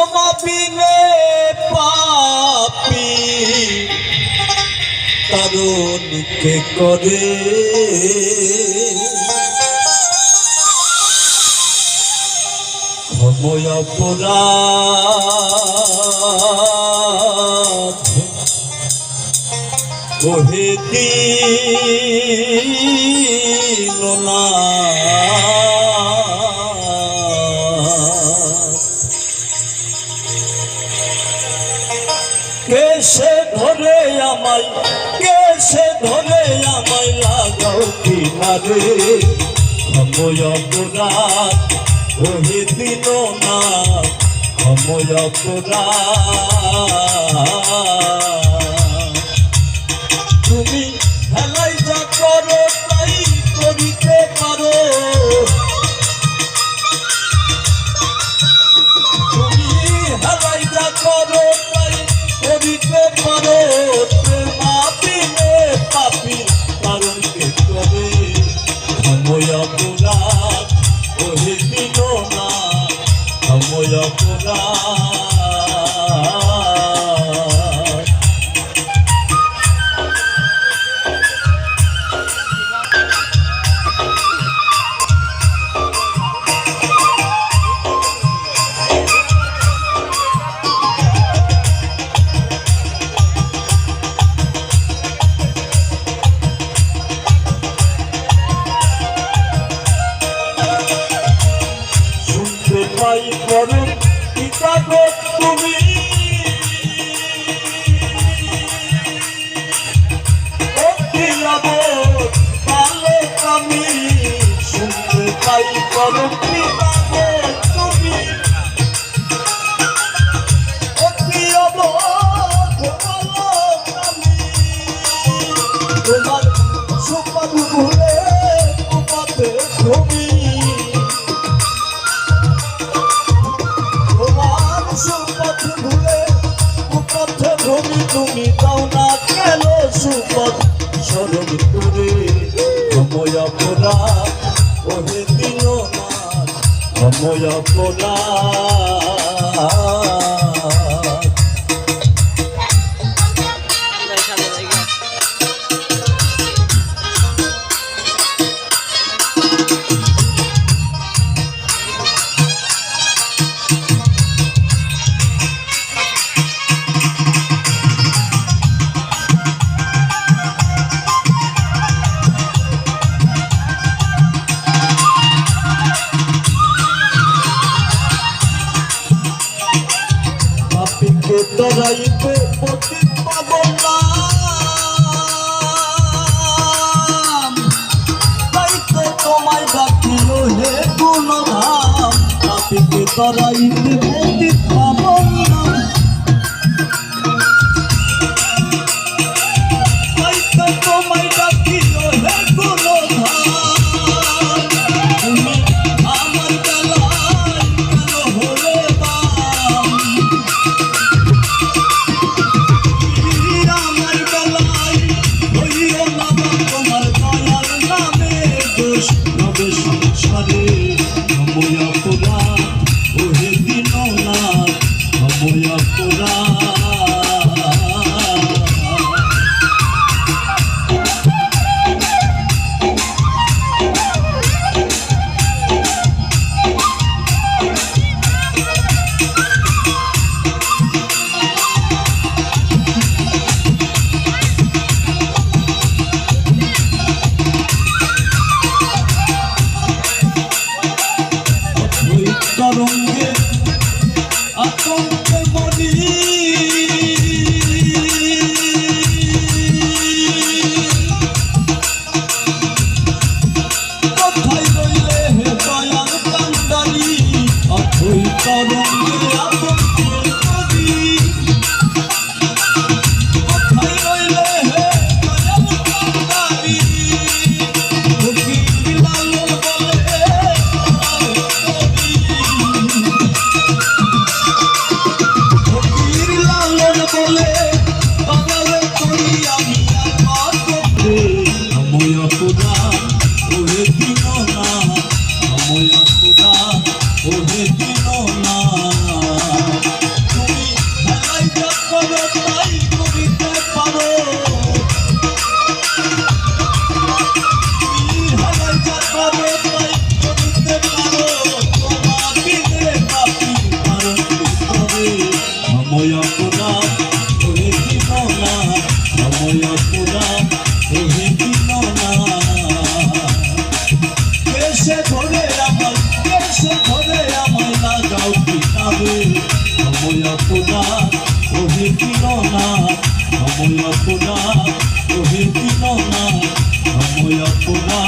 ক্ষমা বিনে পাপী কারণ কে করে ক্ষমা অপরাধ ওহে দীননাথ কেসে ধরে আমায় লাগাও কিনারে ক্ষমা অপরাধ ওহে দীননাথ ক্ষমা অপরাধ তুমি হেলাই যা করো তাই করিতে পারো তুমি হেলাই যা করো তাই করিতে পারো প্রেমা বিনে পাপী কারণ কে করে ক্ষমা অপরাধ ওহে দীননাথ ক্ষমা অপরাধ পাই করুন পিতা গো তুমি ভালো আমি শুনতে পাই করুন পিতা গো তুমি তোমার সুপদ ভুলে উপথে তুমি তুমি দাও না কেন সুপথ স্মরণ করে ক্ষমা অপরাধ ওহে দীননাথ ক্ষমা অপরাধ তরাইতে পতিত পাবনাম তাই তো তোমায় ডাকিল হে গুণধাম পাপীকে তরাইতে পতিত পাবনাম তাই তো তোমায় ডাকিল হে গুণধাম তুমি আমার বেলায় কেন হলে বাম সংসারে ক্ষমা অপরাধ ওহে দীননাথ अपना तोहे दिनो ना हम अपना